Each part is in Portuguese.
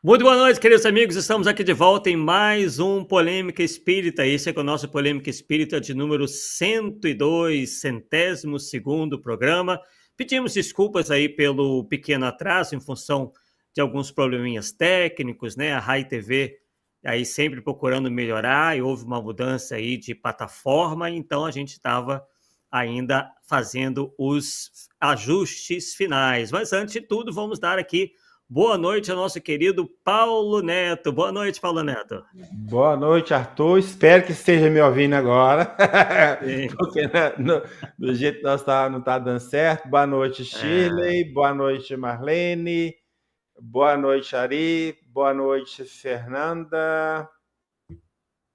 Muito boa noite, queridos amigos. Estamos aqui de volta em mais um Polêmica Espírita. Esse é o nosso Polêmica Espírita de número 102, 102º programa. Pedimos desculpas aí pelo pequeno atraso em função de alguns probleminhas técnicos, né? A Rai TV aí sempre procurando melhorar e houve uma mudança aí de plataforma, então a gente estava ainda fazendo os ajustes finais. Mas antes de tudo, vamos dar aqui boa noite ao nosso querido Paulo Neto. Boa noite, Paulo Neto. Boa noite, Arthur. Espero que esteja me ouvindo agora, porque do jeito que nós não está dando certo. Boa noite, Shirley. Boa noite, Marlene. Boa noite, Ari. Boa noite, Fernanda.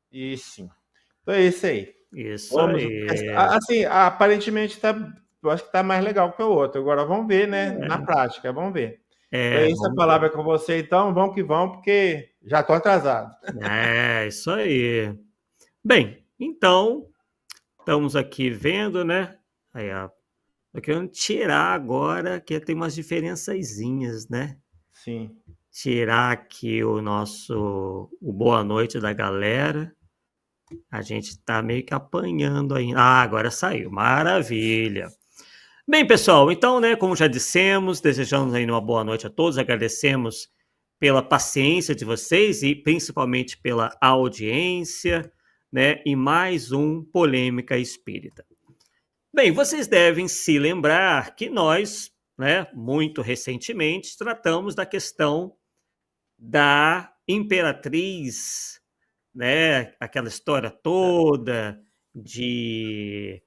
E sim. Então é isso aí. Isso aí. Assim, aparentemente eu acho que está mais legal que o outro. Agora vamos ver, né? Na prática, vamos ver. Essa palavra é com você, então vamos que vamos, porque já estou atrasado. Isso aí. Bem, então, estamos aqui vendo, né? Aí, ó. Tô querendo tirar agora, que tem umas diferençazinhas, né? Sim. Tirar aqui o boa noite da galera. A gente está meio que apanhando ainda. Agora saiu. Maravilha. Bem, pessoal, então, né, como já dissemos, desejamos aí uma boa noite a todos, agradecemos pela paciência de vocês e principalmente pela audiência, né, em mais um Polêmica Espírita. Bem, vocês devem se lembrar que nós, né, muito recentemente, tratamos da questão da imperatriz, né, aquela história toda de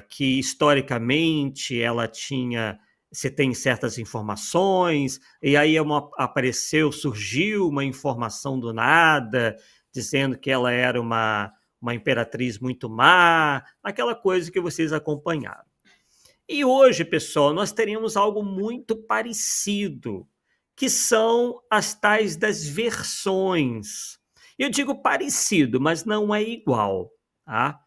que historicamente ela tinha, você tem certas informações, e aí surgiu uma informação do nada, dizendo que ela era uma imperatriz muito má, aquela coisa que vocês acompanharam. E hoje, pessoal, nós teremos algo muito parecido, que são as tais das versões. Eu digo parecido, mas não é igual, tá?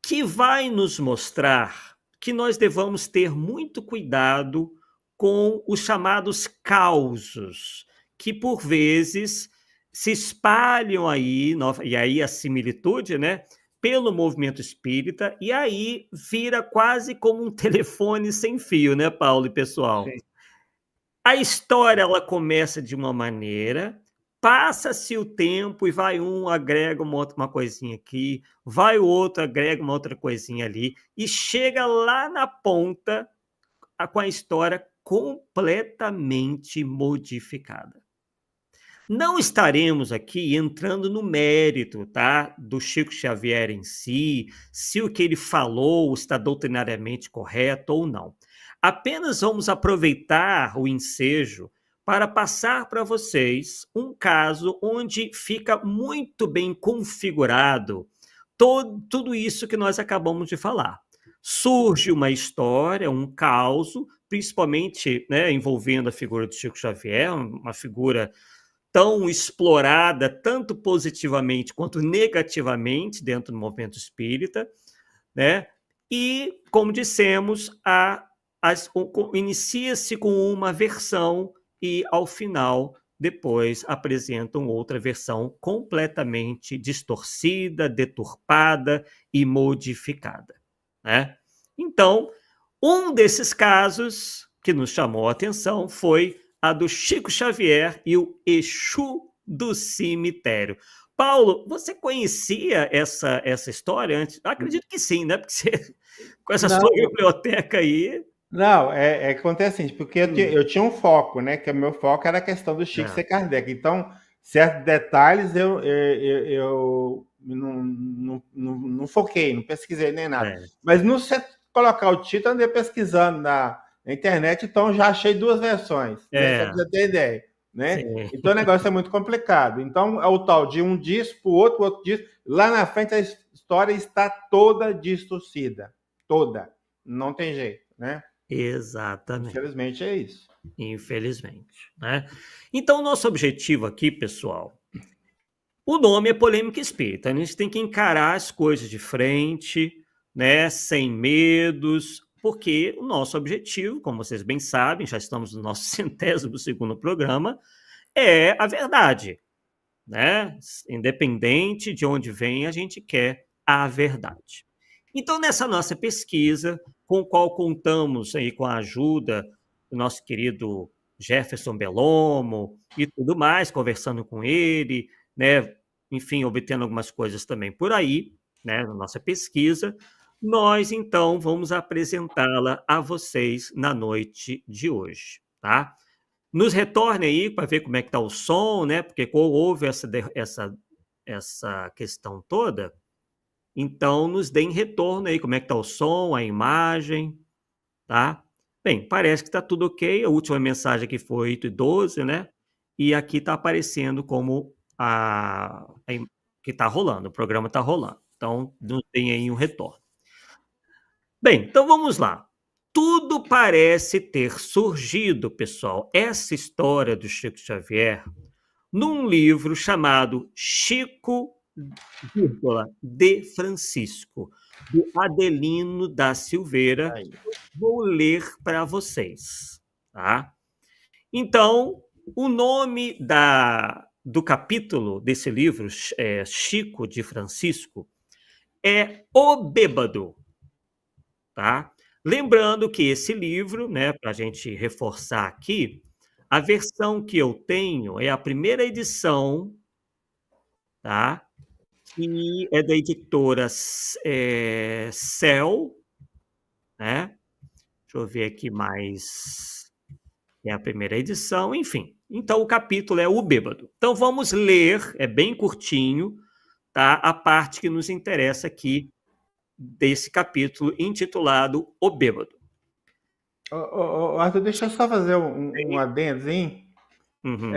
Que vai nos mostrar que nós devamos ter muito cuidado com os chamados causos, que por vezes se espalham aí, e aí a similitude, né, pelo movimento espírita, e aí vira quase como um telefone sem fio, né, Paulo e pessoal? Sim. A história ela começa de uma maneira, passa-se o tempo e vai um, agrega uma coisinha aqui, vai o outro, agrega uma outra coisinha ali, e chega lá na ponta com a história completamente modificada. Não estaremos aqui entrando no mérito, tá, do Chico Xavier em si, se o que ele falou está doutrinariamente correto ou não. Apenas vamos aproveitar o ensejo para passar para vocês um caso onde fica muito bem configurado tudo isso que nós acabamos de falar. Surge uma história, um caos, principalmente, né, envolvendo a figura do Chico Xavier, uma figura tão explorada, tanto positivamente quanto negativamente dentro do movimento espírita, né? E, como dissemos, inicia-se com uma versão e, ao final, depois apresentam outra versão completamente distorcida, deturpada e modificada, né? Então, um desses casos que nos chamou a atenção foi a do Chico Xavier e o Exu do Cemitério. Paulo, você conhecia essa história antes? Acredito que sim, né? Porque você, com essa sua biblioteca aí... Não, acontece assim, porque eu tinha um foco, né? Que o meu foco era a questão do Chico ser Kardec. Então, certos detalhes eu não foquei, não pesquisei nem nada. Mas no você colocar o título, andei pesquisando na internet, então já achei duas versões, né? Só para você ter ideia, né? Então o negócio é muito complicado. Então é o tal de um diz para o outro diz. Lá na frente a história está toda distorcida, toda, não tem jeito, né? Exatamente. Infelizmente é isso. Infelizmente, né? Então o nosso objetivo aqui, pessoal, o nome é Polêmica Espírita. A gente tem que encarar as coisas de frente, né? Sem medos, porque o nosso objetivo, como vocês bem sabem, já estamos no nosso 102º programa, é a verdade, né? Independente de onde vem, a gente quer a verdade. Então, nessa nossa pesquisa, com a qual contamos aí com a ajuda do nosso querido Jefferson Belomo e tudo mais, conversando com ele, né? Enfim, obtendo algumas coisas também por aí, né? Na nossa pesquisa, nós então vamos apresentá-la a vocês na noite de hoje, tá? Nos retorne aí para ver como é que está o som, né? Porque houve essa questão toda. Então, nos deem retorno aí, como é que está o som, a imagem, tá? Bem, parece que está tudo ok. A última mensagem aqui foi 8h12, né? E aqui está aparecendo como que está rolando, o programa está rolando. Então, nos deem aí um retorno. Bem, então vamos lá. Tudo parece ter surgido, pessoal, essa história do Chico Xavier, num livro chamado Chico, de Francisco, do Adelino da Silveira. Vou ler para vocês, tá? Então, o nome do capítulo desse livro, Chico de Francisco, é O Bêbado, tá? Lembrando que esse livro, né, para a gente reforçar aqui, a versão que eu tenho é a primeira edição, tá? Que é da editora Cell, né? Deixa eu ver aqui mais. É a primeira edição, enfim. Então, o capítulo é O Bêbado. Então, vamos ler, é bem curtinho, tá? A parte que nos interessa aqui desse capítulo intitulado O Bêbado. Arthur, deixa eu só fazer um adendozinho. Uhum.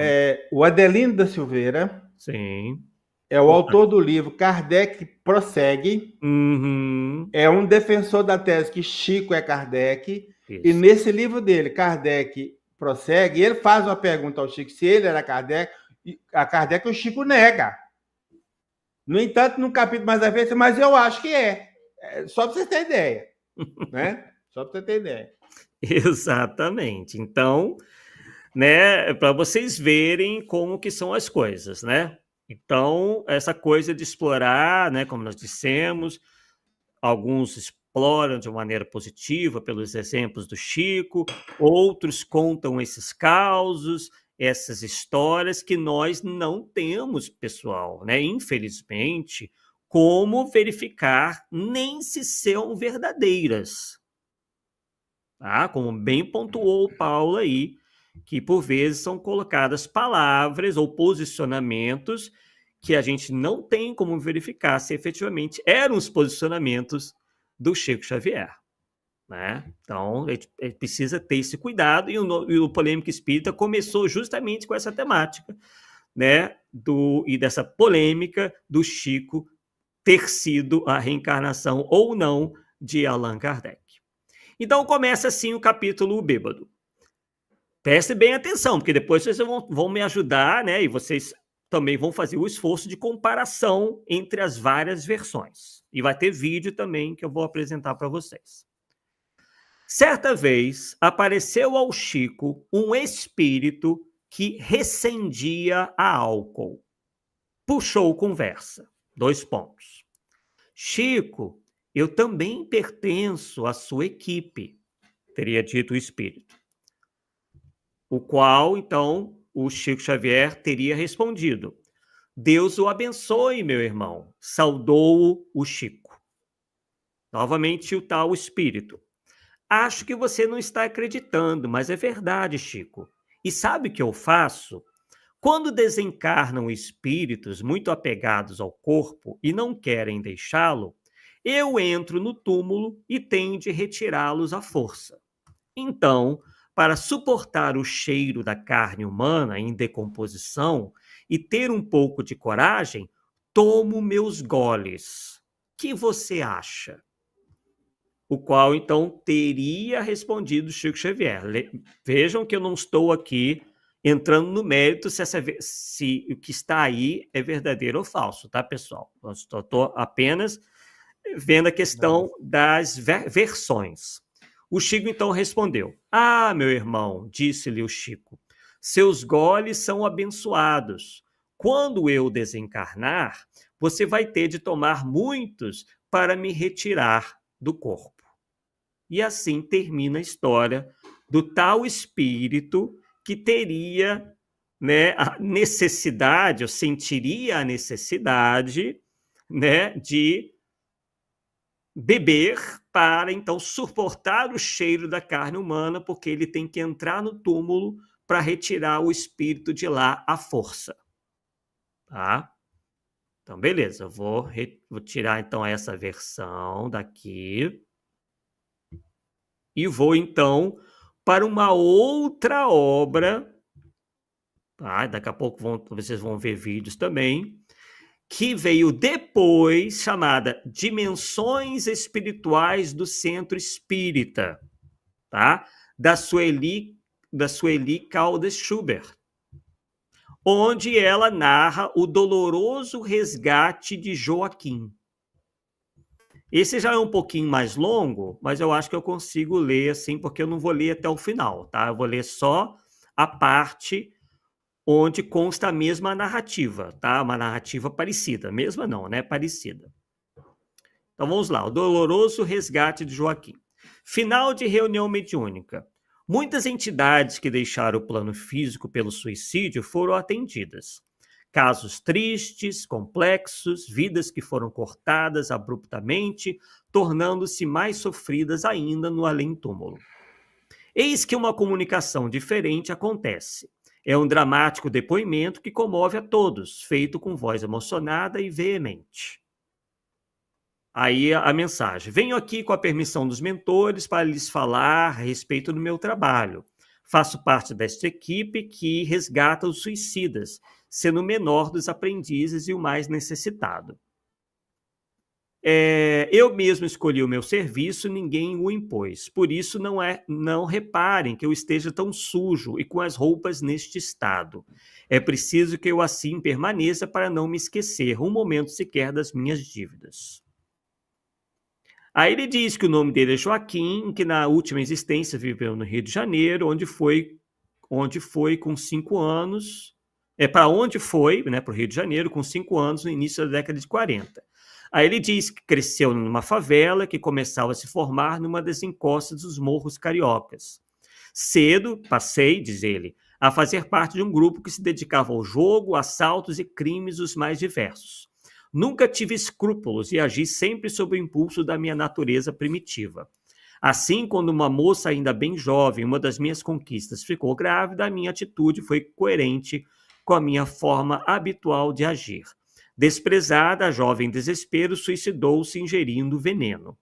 O Adelino da Silveira Sim. é o autor do livro Kardec Prossegue. Uhum. É um defensor da tese que Chico é Kardec. Isso. E nesse livro dele, Kardec Prossegue, ele faz uma pergunta ao Chico se ele era Kardec. E a Kardec o Chico nega. No entanto, no capítulo mais à frente, mas eu acho que é. Só para você ter ideia. Né? Só para você ter ideia. Exatamente. Então, né, para vocês verem como que são as coisas, né? Então, essa coisa de explorar, né, como nós dissemos, alguns exploram de uma maneira positiva pelos exemplos do Chico, outros contam esses causos, essas histórias que nós não temos, pessoal, né? Infelizmente, como verificar nem se são verdadeiras. Tá? Como bem pontuou o Paulo aí, que por vezes são colocadas palavras ou posicionamentos que a gente não tem como verificar se efetivamente eram os posicionamentos do Chico Xavier. Né? Então, a gente precisa ter esse cuidado, e o Polêmica Espírita começou justamente com essa temática, né? E dessa polêmica do Chico ter sido a reencarnação ou não de Allan Kardec. Então começa assim o capítulo O Bêbado. Preste bem atenção, porque depois vocês vão me ajudar, né? E vocês também vão fazer o esforço de comparação entre as várias versões. E vai ter vídeo também que eu vou apresentar para vocês. Certa vez apareceu ao Chico um espírito que recendia a álcool. Puxou conversa. 2 pontos. Chico, eu também pertenço à sua equipe, teria dito o espírito. O qual, então, o Chico Xavier teria respondido: Deus o abençoe, meu irmão. Saudou o Chico. Novamente o tal espírito. Acho que você não está acreditando, mas é verdade, Chico. E sabe o que eu faço? Quando desencarnam espíritos muito apegados ao corpo e não querem deixá-lo, eu entro no túmulo e tenho de retirá-los à força. Então, para suportar o cheiro da carne humana em decomposição e ter um pouco de coragem, tomo meus goles. Que você acha? O qual, então, teria respondido Chico Xavier. Vejam que eu não estou aqui entrando no mérito se o que está aí é verdadeiro ou falso, tá, pessoal? Eu estou apenas vendo a questão das versões. O Chico, então, respondeu: Ah, meu irmão, disse-lhe o Chico, Seus goles são abençoados. Quando eu desencarnar, você vai ter de tomar muitos para me retirar do corpo. E assim termina a história do tal espírito que teria, né, a necessidade, ou sentiria a necessidade, né, de beber para, então, suportar o cheiro da carne humana, porque ele tem que entrar no túmulo para retirar o espírito de lá à força. Tá? Então, beleza. Vou tirar, então, essa versão daqui. E vou, então, para uma outra obra. Tá? Daqui a pouco vocês vão ver vídeos também. Que veio depois, chamada Dimensões Espirituais do Centro Espírita, tá? Da Sueli Caldas Schubert, onde ela narra o doloroso resgate de Joaquim. Esse já é um pouquinho mais longo, mas eu acho que eu consigo ler assim, porque eu não vou ler até o final, tá? Eu vou ler só a parte onde consta a mesma narrativa, tá? Uma narrativa parecida. Mesma não, né? Parecida. Então vamos lá. O doloroso resgate de Joaquim. Final de reunião mediúnica. Muitas entidades que deixaram o plano físico pelo suicídio foram atendidas. Casos tristes, complexos, vidas que foram cortadas abruptamente, tornando-se mais sofridas ainda no além-túmulo. Eis que uma comunicação diferente acontece. É um dramático depoimento que comove a todos, feito com voz emocionada e veemente. Aí a mensagem. Venho aqui com a permissão dos mentores para lhes falar a respeito do meu trabalho. Faço parte desta equipe que resgata os suicidas, sendo o menor dos aprendizes e o mais necessitado. Eu mesmo escolhi o meu serviço, ninguém o impôs. Por isso não reparem que eu esteja tão sujo e com as roupas neste estado. É preciso que eu assim permaneça para não me esquecer um momento sequer das minhas dívidas. Aí ele diz que o nome dele é Joaquim, que na última existência viveu no Rio de Janeiro, onde foi com 5 anos, para onde foi, né, para o Rio de Janeiro, com 5 anos, no início da década de 40. Aí ele diz que cresceu numa favela que começava a se formar numa das encostas dos morros cariocas. Cedo passei, diz ele, a fazer parte de um grupo que se dedicava ao jogo, assaltos e crimes os mais diversos. Nunca tive escrúpulos e agi sempre sob o impulso da minha natureza primitiva. Assim, quando uma moça ainda bem jovem, uma das minhas conquistas, ficou grávida, a minha atitude foi coerente com a minha forma habitual de agir. Desprezada, a jovem desespero suicidou-se ingerindo veneno.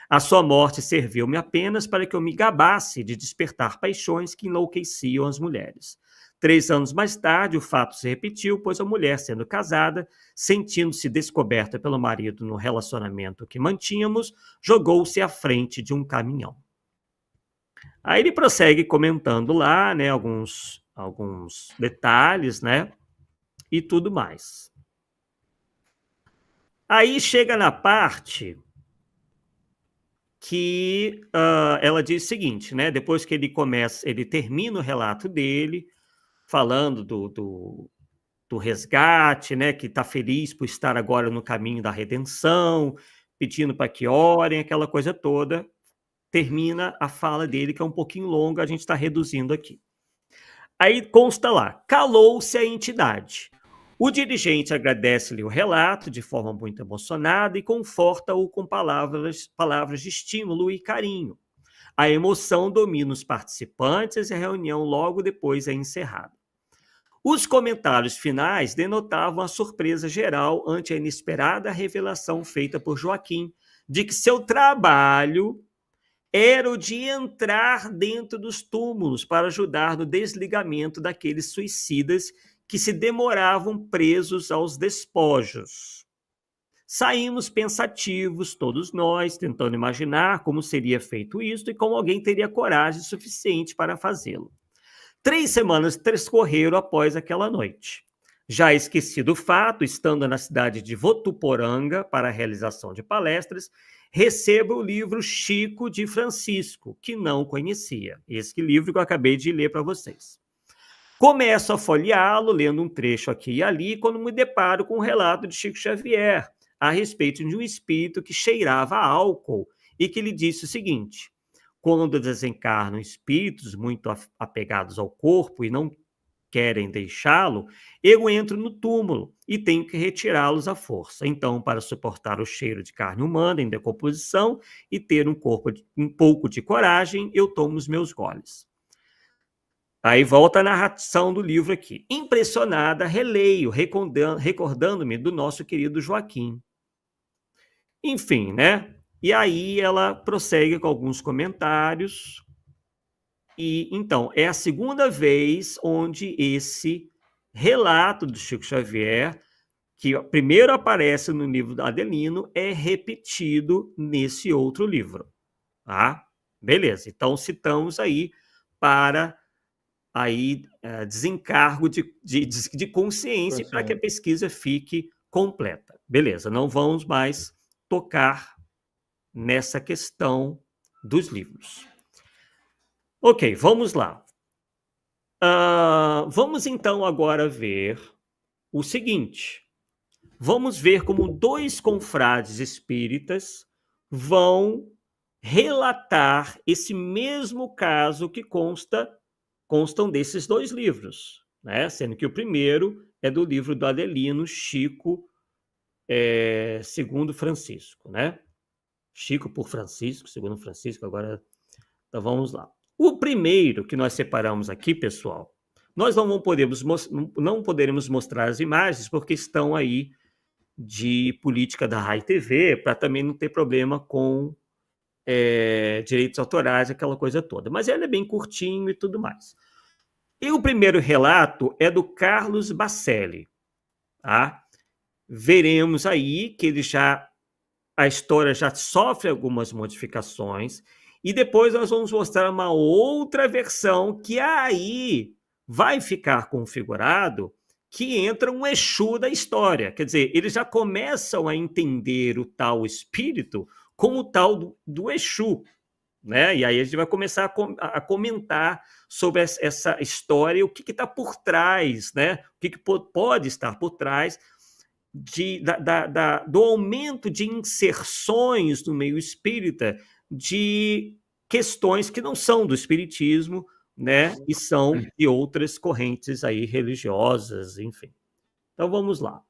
A sua morte serviu-me apenas para que eu me gabasse de despertar paixões que enlouqueciam as mulheres. 3 anos mais tarde, o fato se repetiu, pois a mulher, sendo casada, sentindo-se descoberta pelo marido no relacionamento que mantínhamos, jogou-se à frente de um caminhão. Aí ele prossegue comentando lá, né, alguns detalhes, né, e tudo mais. Aí chega na parte que ela diz o seguinte, né? Depois que ele termina o relato dele, falando do resgate, né? Que está feliz por estar agora no caminho da redenção, pedindo para que orem, aquela coisa toda. Termina a fala dele, que é um pouquinho longa, a gente está reduzindo aqui. Aí consta lá, calou-se a entidade. O dirigente agradece-lhe o relato de forma muito emocionada e conforta-o com palavras de estímulo e carinho. A emoção domina os participantes e a reunião logo depois é encerrada. Os comentários finais denotavam a surpresa geral ante a inesperada revelação feita por Joaquim de que seu trabalho era o de entrar dentro dos túmulos para ajudar no desligamento daqueles suicidas que se demoravam presos aos despojos. Saímos pensativos, todos nós, tentando imaginar como seria feito isso e como alguém teria coragem suficiente para fazê-lo. 3 semanas transcorreram após aquela noite. Já esquecido o fato, estando na cidade de Votuporanga para a realização de palestras, recebo o livro Chico de Francisco, que não conhecia. Esse livro que eu acabei de ler para vocês. Começo a folheá-lo, lendo um trecho aqui e ali, quando me deparo com um relato de Chico Xavier a respeito de um espírito que cheirava a álcool e que lhe disse o seguinte: quando desencarnam espíritos muito apegados ao corpo e não querem deixá-lo, eu entro no túmulo e tenho que retirá-los à força. Então, para suportar o cheiro de carne humana em decomposição e ter um pouco de coragem, eu tomo os meus goles. Aí volta a narração do livro aqui. Impressionada, releio, recordando-me do nosso querido Joaquim. Enfim, né? E aí ela prossegue com alguns comentários. E então, é a segunda vez onde esse relato do Chico Xavier, que primeiro aparece no livro do Adelino, é repetido nesse outro livro. Tá? Beleza, então citamos aí para aí desencargo de consciência para que a pesquisa fique completa. Beleza, não vamos mais tocar nessa questão dos livros. Ok, vamos lá. Vamos então agora ver o seguinte. Vamos ver como dois confrades espíritas vão relatar esse mesmo caso que constam desses dois livros, né? Sendo que o primeiro é do livro do Adelino, Chico, segundo Francisco, né? Chico por Francisco, segundo Francisco, agora então vamos lá. O primeiro que nós separamos aqui, pessoal, nós não poderemos mostrar as imagens porque estão aí de política da Rai TV, para também não ter problema com direitos autorais, aquela coisa toda. Mas ele é bem curtinho e tudo mais. E o primeiro relato é do Carlos Bacelli. Tá? Veremos aí que a história já sofre algumas modificações e depois nós vamos mostrar uma outra versão que aí vai ficar configurado que entra um Exu da história. Quer dizer, eles já começam a entender o tal espírito como o tal do Exu. Né? E aí a gente vai começar a comentar sobre essa história, o que está por trás, né? O que pode estar por trás do aumento de inserções no meio espírita de questões que não são do espiritismo, né? E são de outras correntes aí religiosas, enfim. Então vamos lá.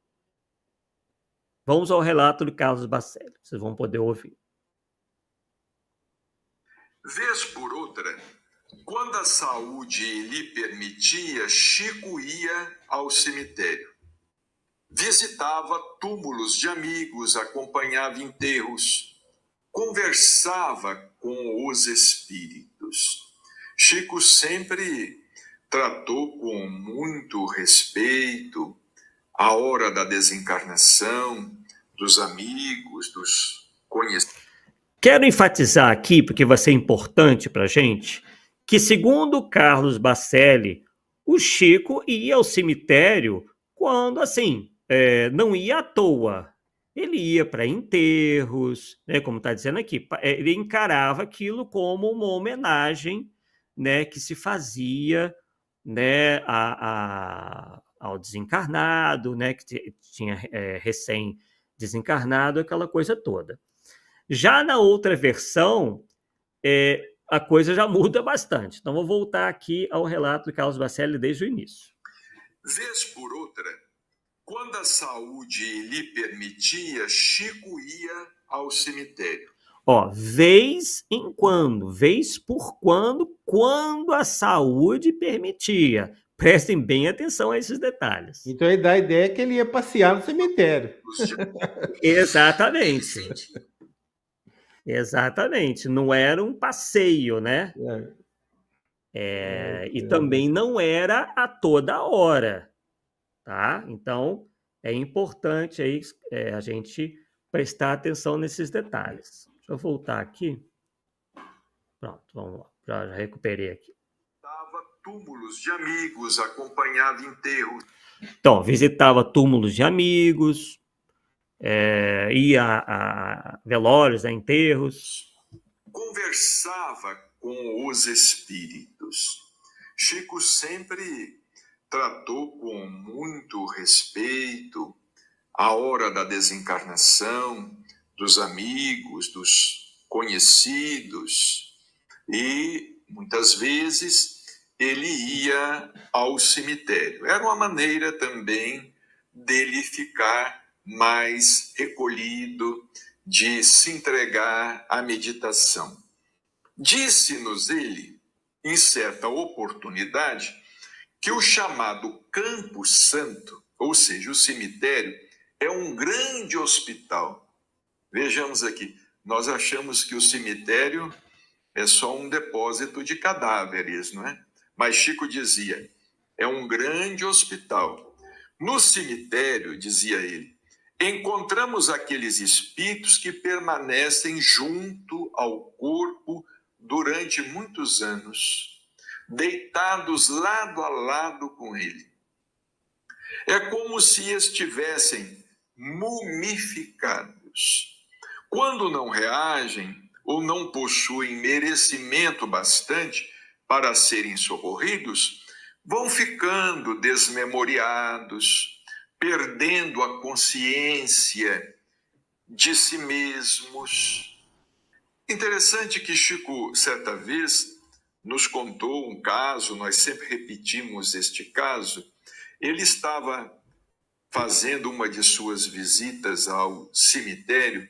Vamos ao relato do Carlos Bacelli, vocês vão poder ouvir. Vez por outra, quando a saúde lhe permitia, Chico ia ao cemitério. Visitava túmulos de amigos, acompanhava enterros, conversava com os espíritos. Chico sempre tratou com muito respeito a hora da desencarnação, dos amigos, dos conhecidos. Quero enfatizar aqui, porque vai ser importante para a gente, que segundo Carlos Bacelli, o Chico ia ao cemitério quando, assim, não ia à toa. Ele ia para enterros, né, como está dizendo aqui, ele encarava aquilo como uma homenagem, né, que se fazia, né, ao desencarnado, né, que tinha recém-desencarnado, aquela coisa toda. Já na outra versão, a coisa já muda bastante. Então, vou voltar aqui ao relato do Carlos Bacelli desde o início. Vez por outra, quando a saúde lhe permitia, Chico ia ao cemitério. Vez em quando, vez por quando a saúde permitia. Prestem bem atenção a esses detalhes. Então, ele dá a ideia que ele ia passear no cemitério. Exatamente. Exatamente, não era um passeio, né? E também não era a toda hora, tá? Então, é importante aí a gente prestar atenção nesses detalhes. Deixa eu voltar aqui. Pronto, vamos lá. Já recuperei aqui. Visitava túmulos de amigos, acompanhava enterros. Então, visitava túmulos de amigos, ia a velórios, a enterros. Conversava com os espíritos. Chico sempre tratou com muito respeito a hora da desencarnação dos amigos, dos conhecidos, e muitas vezes ele ia ao cemitério. Era uma maneira também dele ficar mais recolhido, de se entregar à meditação. Disse-nos ele, em certa oportunidade, que o chamado Campo Santo, ou seja, o cemitério, é um grande hospital. Vejamos aqui, nós achamos que o cemitério é só um depósito de cadáveres, não é? Mas Chico dizia, é um grande hospital. No cemitério, dizia ele, encontramos aqueles espíritos que permanecem junto ao corpo durante muitos anos, deitados lado a lado com ele. É como se estivessem mumificados. Quando não reagem ou não possuem merecimento bastante para serem socorridos, vão ficando desmemoriados, perdendo a consciência de si mesmos. Interessante que Chico, certa vez, nos contou um caso, nós sempre repetimos este caso. Ele estava fazendo uma de suas visitas ao cemitério,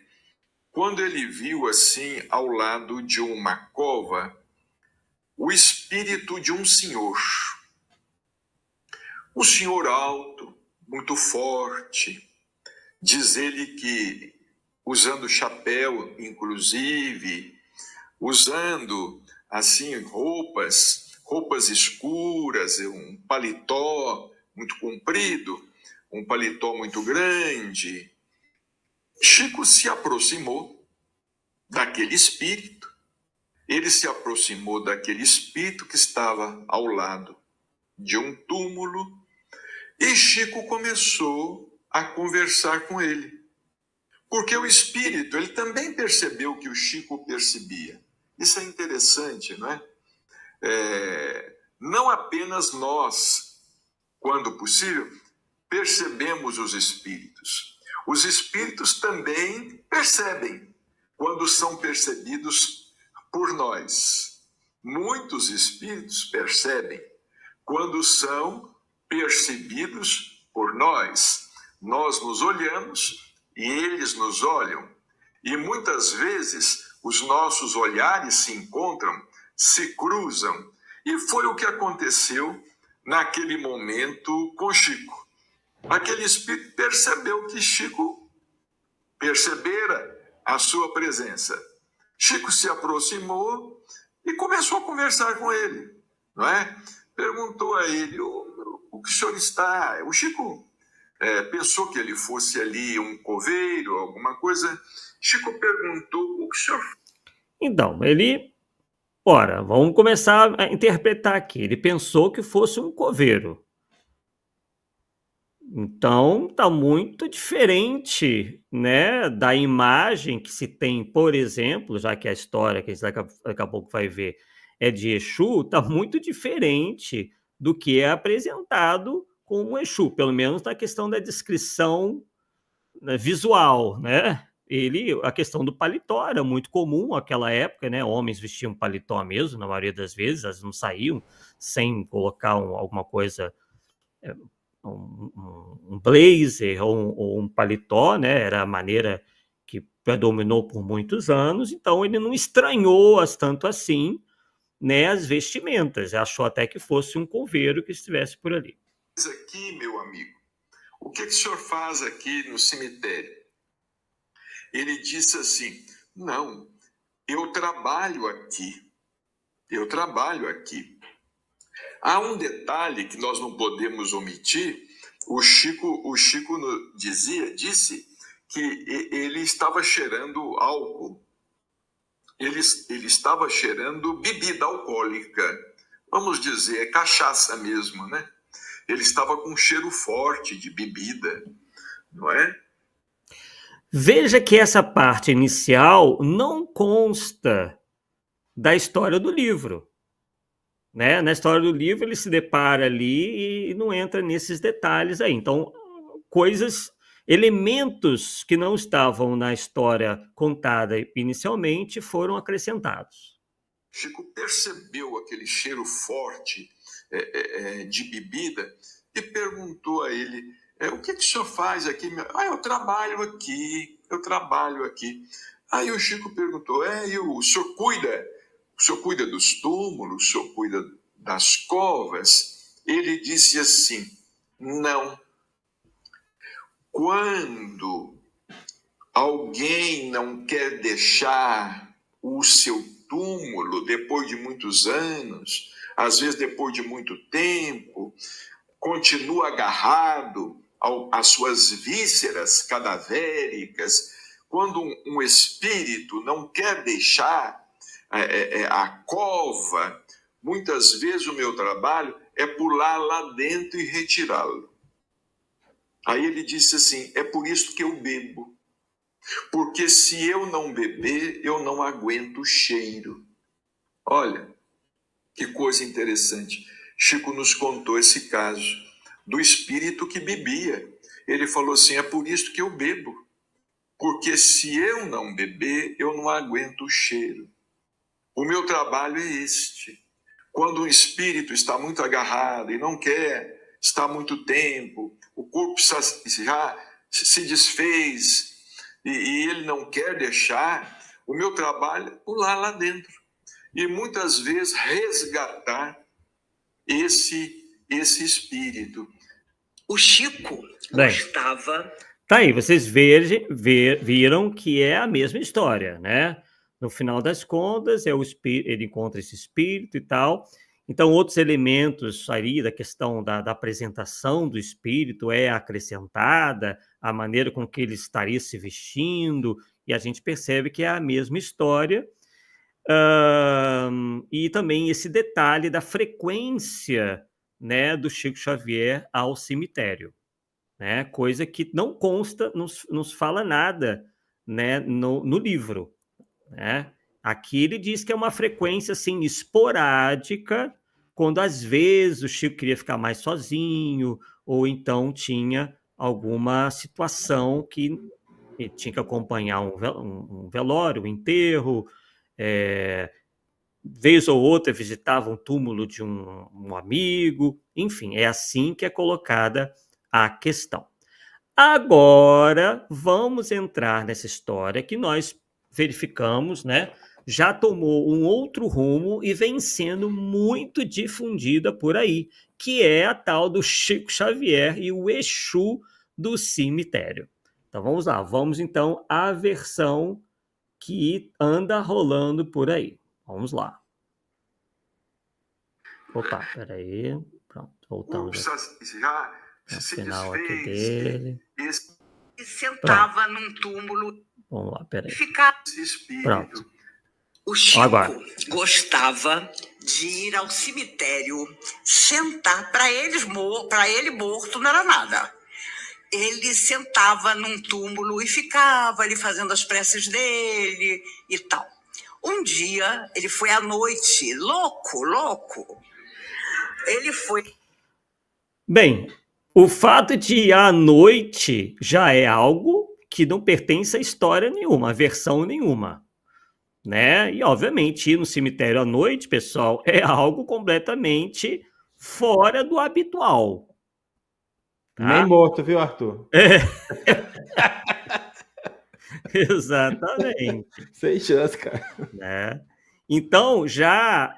quando ele viu assim, ao lado de uma cova, o espírito de um senhor. Um senhor alto, muito forte, diz ele que usando chapéu, inclusive, usando assim roupas escuras, um paletó muito comprido, um paletó muito grande. Chico se aproximou daquele espírito. Ele se aproximou daquele espírito que estava ao lado de um túmulo e Chico começou a conversar com ele. Porque o espírito, ele também percebeu que o Chico percebia. Isso é interessante, não é? Não apenas nós, quando possível, percebemos os espíritos. Os espíritos também percebem quando são percebidos por nós. Muitos espíritos percebem quando são percebidos por nós. Nós nos olhamos e eles nos olham. E muitas vezes os nossos olhares se encontram, se cruzam. E foi o que aconteceu naquele momento com Chico. Aquele espírito percebeu que Chico percebera a sua presença. Chico se aproximou e começou a conversar com ele, não é? Perguntou a ele, o que o senhor está... O Chico pensou que ele fosse ali um coveiro, alguma coisa. Chico perguntou, o que o senhor... Então, ele... Ora, vamos começar a interpretar aqui. Ele pensou que fosse um coveiro. Então, está muito diferente, né, da imagem que se tem, por exemplo, já que a história que a gente daqui a pouco vai ver é de Exu, está muito diferente do que é apresentado como Exu, pelo menos na questão da descrição, né, visual, né? A questão do paletó era muito comum naquela época, né? Homens vestiam paletó mesmo, na maioria das vezes, elas não saíam sem colocar alguma coisa... um blazer ou um paletó, né? Era a maneira que predominou por muitos anos, então ele não estranhou tanto assim, né, as vestimentas, achou até que fosse um coveiro que estivesse por ali. Aqui, meu amigo, o que o senhor faz aqui no cemitério? Ele disse assim, não, eu trabalho aqui. Há um detalhe que nós não podemos omitir. O Chico disse que ele estava cheirando álcool. Ele estava cheirando bebida alcoólica. Vamos dizer, é cachaça mesmo, né? Ele estava com um cheiro forte de bebida, não é? Veja que essa parte inicial não consta da história do livro. né? Na história do livro ele se depara ali e não entra nesses detalhes aí. Então, elementos que não estavam na história contada inicialmente foram acrescentados. Chico percebeu aquele cheiro forte de bebida e perguntou a ele: o que o senhor faz aqui? Eu trabalho aqui. Aí o Chico perguntou: e o senhor cuida dos túmulos, o senhor cuida das covas? Ele disse assim: não. Quando alguém não quer deixar o seu túmulo depois de muitos anos, às vezes depois de muito tempo, continua agarrado às suas vísceras cadavéricas, quando um espírito não quer deixar a cova, muitas vezes o meu trabalho é pular lá dentro e retirá-lo. Aí ele disse assim: é por isso que eu bebo. Porque se eu não beber, eu não aguento o cheiro. Olha, que coisa interessante. Chico nos contou esse caso do espírito que bebia. Ele falou assim: é por isso que eu bebo. Porque se eu não beber, eu não aguento o cheiro. O meu trabalho é este. Quando o espírito está muito agarrado e não quer estar muito tempo, o corpo já se desfez, e ele não quer deixar, o meu trabalho é pular lá dentro. E muitas vezes resgatar esse espírito. O Chico gostava... Tá aí, vocês viram que é a mesma história, né? No final das contas, ele encontra esse espírito e tal. Então, outros elementos aí da questão da apresentação do espírito é acrescentada, a maneira com que ele estaria se vestindo, e a gente percebe que é a mesma história. E também esse detalhe da frequência, né, do Chico Xavier ao cemitério, né? Coisa que não consta, nos fala nada, né, no livro, né? Aqui ele diz que é uma frequência assim, esporádica, quando às vezes o Chico queria ficar mais sozinho, ou então tinha alguma situação que ele tinha que acompanhar um velório, um enterro, vez ou outra visitava um túmulo de um amigo, enfim, é assim que é colocada a questão. Agora, vamos entrar nessa história que nós verificamos, né? Já tomou um outro rumo e vem sendo muito difundida por aí, que é a tal do Chico Xavier e o Exu do cemitério. Então vamos lá, vamos então à versão que anda rolando por aí. Vamos lá. Opa, peraí. Pronto, voltamos no final aqui dele. E sentava num túmulo. Vamos lá, peraí. Ficava. Pronto. O Chico gostava de ir ao cemitério sentar. Para ele morto não era nada. Ele sentava num túmulo e ficava ali fazendo as preces dele e tal. Um dia, ele foi à noite, louco. Ele foi... Bem, o fato de ir à noite já é algo que não pertence a história nenhuma, a versão nenhuma, né? E, obviamente, ir no cemitério à noite, pessoal, é algo completamente fora do habitual. Tá? Nem morto, viu, Arthur? Exatamente. Sem chance, cara. Né? Então, já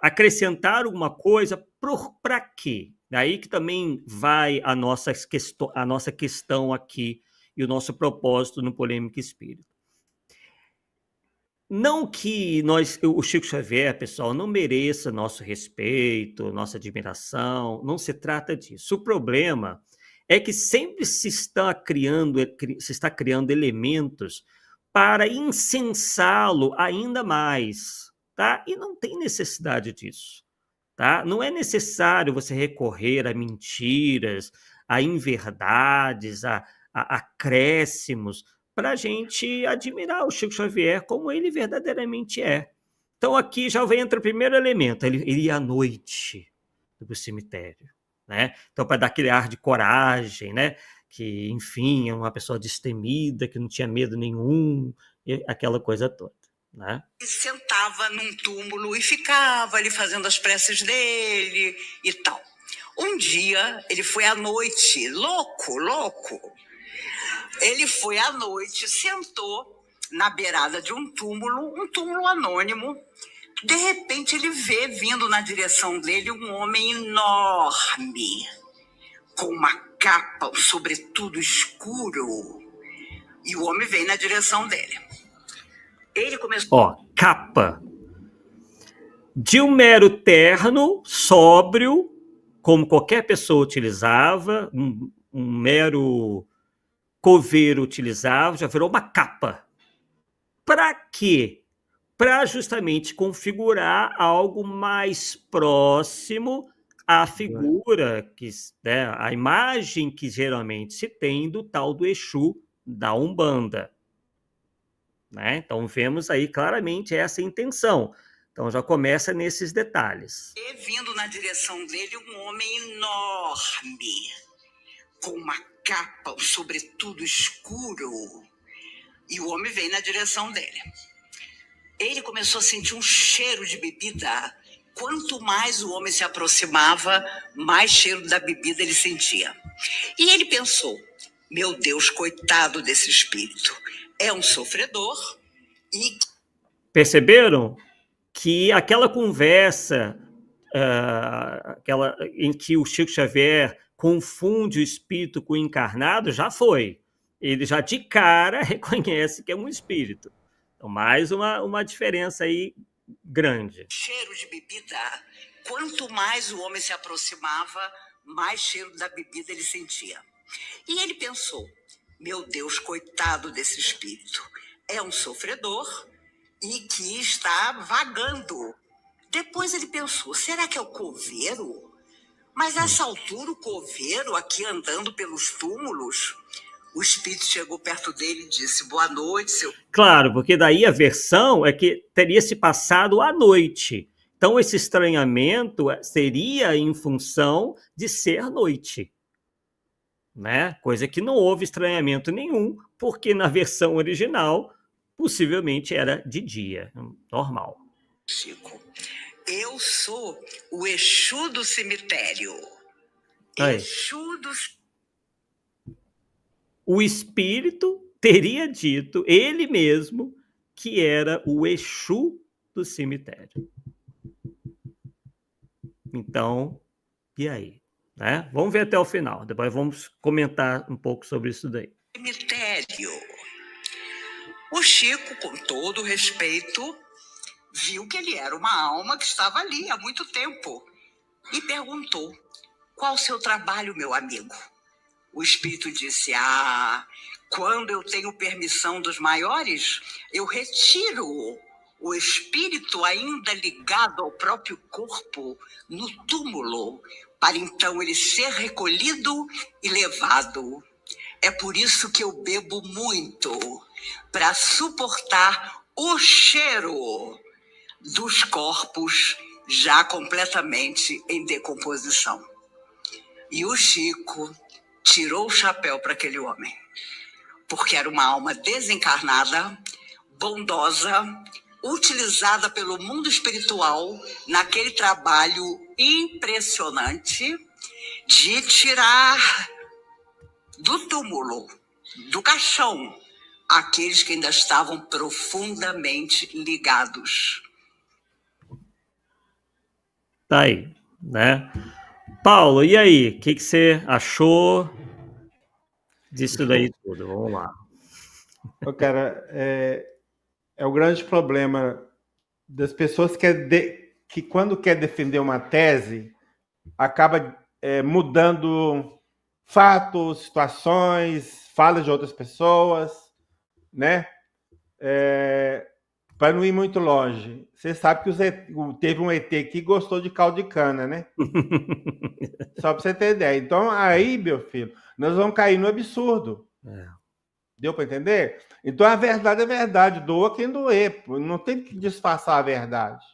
acrescentar alguma coisa para quê? Daí que também vai a nossa questão aqui e o nosso propósito no Polêmica Espírita. Não que o Chico Xavier, pessoal, não mereça nosso respeito, nossa admiração, não se trata disso. O problema é que sempre se está criando elementos para incensá-lo ainda mais, tá? E não tem necessidade disso, tá? Não é necessário você recorrer a mentiras, a inverdades, a acréscimos, para a gente admirar o Chico Xavier como ele verdadeiramente é, Então aqui já entra o primeiro elemento, ele ia à noite para o cemitério, né? Então para dar aquele ar de coragem, né? Que, enfim, é uma pessoa destemida, que não tinha medo nenhum, aquela coisa toda, né? E sentava num túmulo e ficava ali fazendo as preces dele e tal. Um dia, ele foi à noite, louco. Ele foi à noite, sentou na beirada de um túmulo anônimo. De repente, ele vê vindo na direção dele um homem enorme, com uma capa, um sobretudo escuro. E o homem veio na direção dele. Ele começou... capa. De um mero terno, sóbrio, como qualquer pessoa utilizava, um mero coveiro utilizava, já virou uma capa. Para quê? Para justamente configurar algo mais próximo à figura, né, a imagem que geralmente se tem do tal do Exu da Umbanda. Né? Então vemos aí claramente essa intenção. Então já começa nesses detalhes. E vindo na direção dele um homem enorme, com uma capa, um sobretudo escuro. E o homem veio na direção dele. Ele começou a sentir um cheiro de bebida. Quanto mais o homem se aproximava, mais cheiro da bebida ele sentia. E ele pensou, meu Deus, coitado desse espírito. É um sofredor e... Perceberam que aquela conversa em que o Chico Xavier confunde o espírito com o encarnado já foi. Ele já de cara reconhece que é um espírito. Então, mais uma diferença aí grande. Cheiro de bebida. Quanto mais o homem se aproximava, mais cheiro da bebida ele sentia. E ele pensou, meu Deus, coitado desse espírito. É um sofredor e que está vagando. Depois ele pensou, será que é o coveiro? Mas a essa altura o coveiro aqui andando pelos túmulos... O espírito chegou perto dele e disse, boa noite, seu... Claro, porque daí a versão é que teria se passado à noite. Então esse estranhamento seria em função de ser noite. Né? Coisa que não houve estranhamento nenhum, porque na versão original possivelmente era de dia, normal. Chico, eu sou o Exu do cemitério. Aí. Exu do... O espírito teria dito, ele mesmo, que era o Exu do cemitério. Então, e aí? Né? Vamos ver até o final, depois vamos comentar um pouco sobre isso daí. Cemitério. O Chico, com todo respeito, viu que ele era uma alma que estava ali há muito tempo e perguntou, qual o seu trabalho, meu amigo? O espírito disse, quando eu tenho permissão dos maiores, eu retiro o espírito ainda ligado ao próprio corpo no túmulo, para então ele ser recolhido e levado. É por isso que eu bebo muito, para suportar o cheiro dos corpos já completamente em decomposição. E o Chico tirou o chapéu para aquele homem, porque era uma alma desencarnada, bondosa, utilizada pelo mundo espiritual naquele trabalho impressionante de tirar do túmulo, do caixão, aqueles que ainda estavam profundamente ligados. Tá aí, né? Paulo, e aí? O que você achou disso daí tudo? Vamos lá. Cara, é o grande problema das pessoas que quando quer defender uma tese, acaba mudando fatos, situações, falas de outras pessoas, né? Para não ir muito longe. Você sabe que teve um ET que gostou de caldo de cana, né? Só para você ter ideia. Então, aí, meu filho, nós vamos cair no absurdo. Deu para entender? Então a verdade é verdade, doa quem doer. Não tem que disfarçar a verdade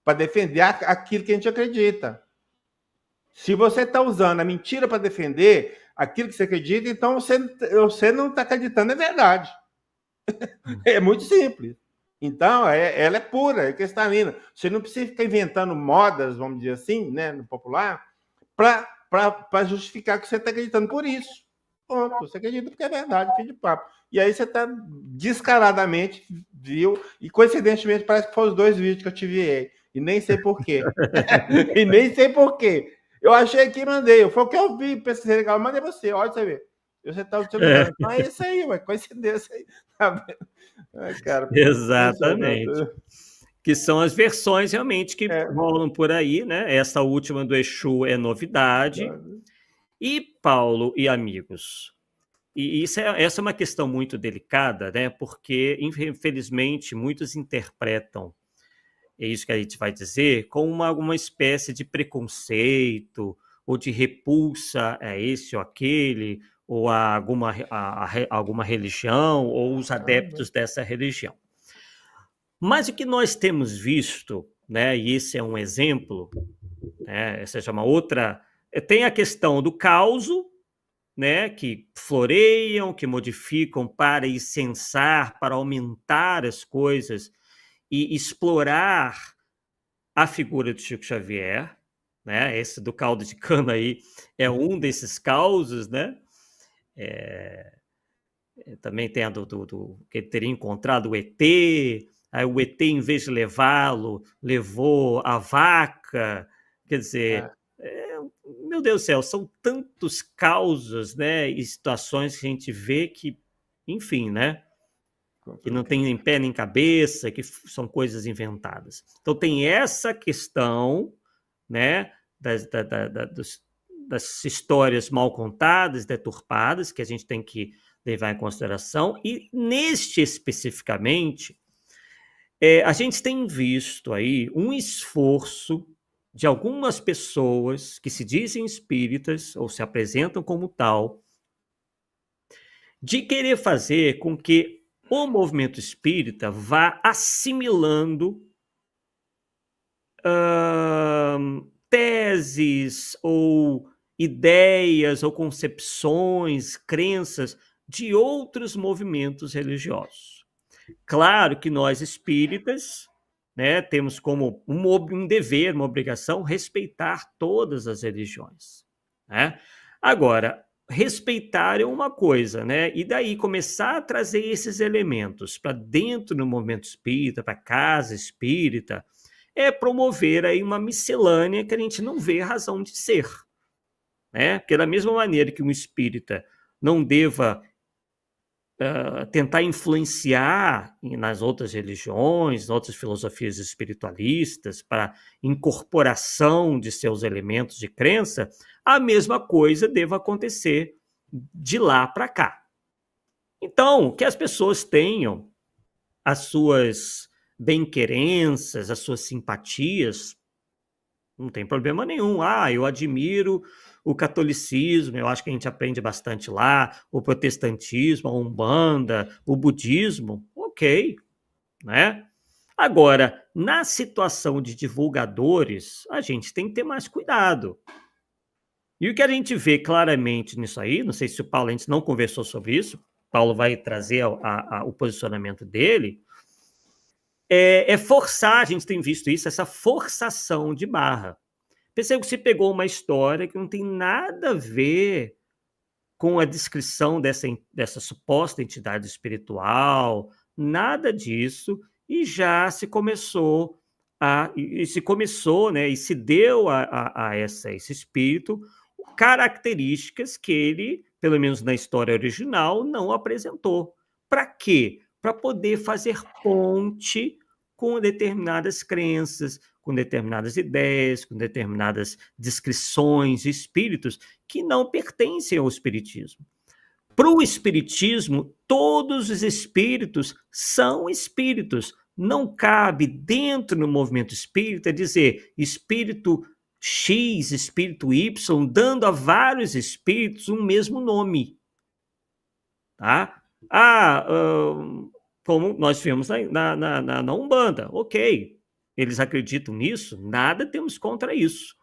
para defender aquilo que a gente acredita. Se você está usando a mentira para defender aquilo que você acredita, então você não está acreditando, é verdade. É muito simples. Então, ela é pura, é cristalina. Você não precisa ficar inventando modas, vamos dizer assim, né, no popular, para justificar que você está acreditando por isso. Ponto. Você acredita porque é verdade, fim de papo. E aí você está descaradamente, viu? E coincidentemente parece que foram os 2 vídeos que eu te enviei. E nem sei por quê. E nem sei por quê. Eu achei que mandei. Foi o que eu vi, pesquisei legal, mandei você. Olha você ver. Você está utilizando. Então é isso aí, ué. Coincidência aí. Tá vendo? Ai, cara, exatamente. Que são as versões realmente que rolam por aí, né? Essa última do Exu é novidade. E Paulo e amigos, e essa é uma questão muito delicada, né? Porque, infelizmente, muitos interpretam, é isso que a gente vai dizer, como alguma espécie de preconceito ou de repulsa a esse ou aquele, ou a alguma religião, ou os adeptos dessa religião. Mas o que nós temos visto, né, e esse é um exemplo, né, essa é uma outra... Tem a questão do causo, né, que floreiam, que modificam para incensar, para aumentar as coisas e explorar a figura do Chico Xavier, né? Esse do caldo de cana aí é um desses causos, né? Também tem a do que ele teria encontrado o ET, aí o ET, em vez de levá-lo, levou a vaca, quer dizer... meu Deus do céu, são tantos causos, né, e situações que a gente vê que, enfim, né, que não tem nem pé nem cabeça, que são coisas inventadas. Então tem essa questão, né, das histórias mal contadas, deturpadas, que a gente tem que levar em consideração, e neste especificamente, a gente tem visto aí um esforço de algumas pessoas que se dizem espíritas ou se apresentam como tal, de querer fazer com que o movimento espírita vá assimilando teses ou ideias ou concepções, crenças de outros movimentos religiosos. Claro que nós espíritas, né, temos como um dever, uma obrigação, respeitar todas as religiões, né? Agora, respeitar é uma coisa, né? E daí começar a trazer esses elementos para dentro do movimento espírita, para a casa espírita, é promover aí uma miscelânea que a gente não vê razão de ser, né? Porque da mesma maneira que um espírita não deva tentar influenciar nas outras religiões, outras filosofias espiritualistas, para incorporação de seus elementos de crença, a mesma coisa deva acontecer de lá para cá. Então, que as pessoas tenham as suas bem-querenças, as suas simpatias, não tem problema nenhum. Eu admiro o catolicismo, eu acho que a gente aprende bastante lá, o protestantismo, a Umbanda, o budismo, ok, né? Agora, na situação de divulgadores, a gente tem que ter mais cuidado. E o que a gente vê claramente nisso aí, não sei se o Paulo, a gente não conversou sobre isso, Paulo vai trazer o posicionamento dele, é forçar, a gente tem visto isso, essa forçação de barra. Percebe que você pegou uma história que não tem nada a ver com a descrição dessa suposta entidade espiritual, nada disso, e já se começou né, e se deu a esse espírito características que ele, pelo menos na história original, não apresentou. Para quê? Para poder fazer ponte com determinadas crenças, com determinadas ideias, com determinadas descrições de espíritos que não pertencem ao espiritismo. Para o espiritismo, todos os espíritos são espíritos. Não cabe dentro do movimento espírita dizer espírito X, espírito Y, dando a vários espíritos um mesmo nome. Tá? Como nós vimos na Umbanda, ok, eles acreditam nisso, nada temos contra isso,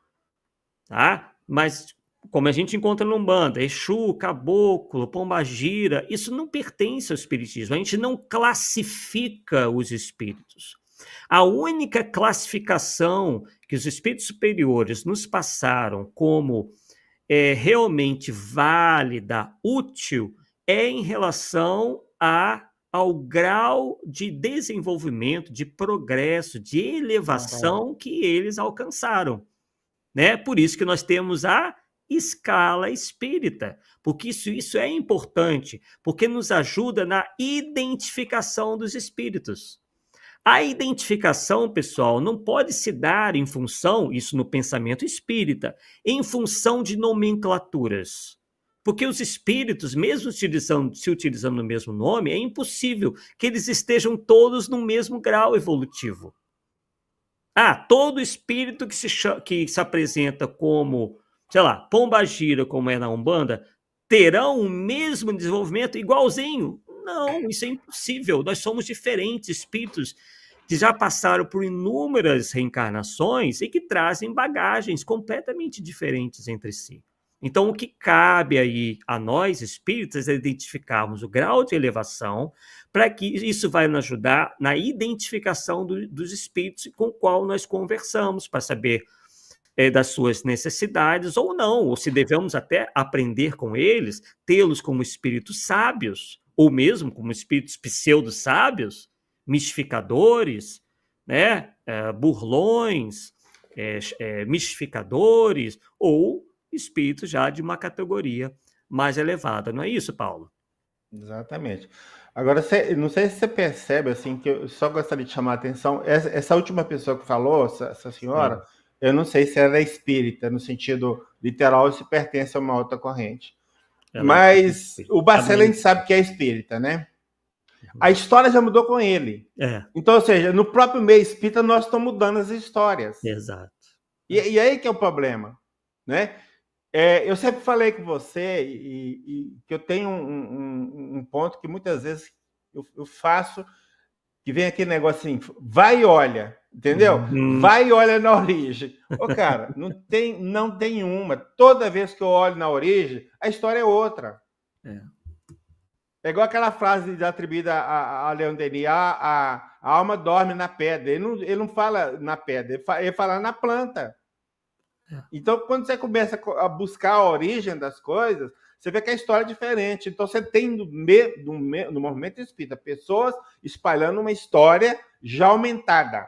tá? Mas como a gente encontra na Umbanda, Exu, Caboclo, Pombagira, isso não pertence ao espiritismo, a gente não classifica os espíritos. A única classificação que os espíritos superiores nos passaram como realmente válida, útil, é em relação ao grau de desenvolvimento, de progresso, de elevação que eles alcançaram, né? Por isso que nós temos a escala espírita, porque isso é importante, porque nos ajuda na identificação dos espíritos. A identificação, pessoal, não pode se dar em função, isso no pensamento espírita, em função de nomenclaturas. Porque os espíritos, mesmo se utilizando o mesmo nome, é impossível que eles estejam todos no mesmo grau evolutivo. Todo espírito que se apresenta como, sei lá, pombagira, como é na Umbanda, terão o mesmo desenvolvimento igualzinho? Não, isso é impossível. Nós somos diferentes espíritos que já passaram por inúmeras reencarnações e que trazem bagagens completamente diferentes entre si. Então, o que cabe aí a nós, espíritas, é identificarmos o grau de elevação, para que isso vai nos ajudar na identificação dos espíritos com o qual nós conversamos, para saber das suas necessidades ou não, ou se devemos até aprender com eles, tê-los como espíritos sábios, ou mesmo como espíritos pseudo-sábios, mistificadores, né? Burlões, mistificadores, ou espíritos já de uma categoria mais elevada. Não é isso, Paulo? Exatamente. Agora, não sei se você percebe, assim, que eu só gostaria de chamar a atenção, essa última pessoa que falou, essa senhora, eu não sei se ela é espírita, no sentido literal, ou se pertence a uma outra corrente. Mas o Bacelo a gente sabe que é espírita, né? A história já mudou com ele. Então, ou seja, no próprio meio espírita, nós estamos mudando as histórias. Exato. E aí que é o problema, né? Eu sempre falei com você e que eu tenho um ponto que muitas vezes eu faço, que vem aquele negócio assim, vai e olha, entendeu? Vai e olha na origem. Cara, não tem uma. Toda vez que eu olho na origem, a história é outra. É igual aquela frase atribuída a Leon Denis, a alma dorme na pedra. Ele não fala na pedra, ele fala na planta. Então, quando você começa a buscar a origem das coisas, você vê que a história é diferente. Então, você tem no movimento espírita pessoas espalhando uma história já aumentada.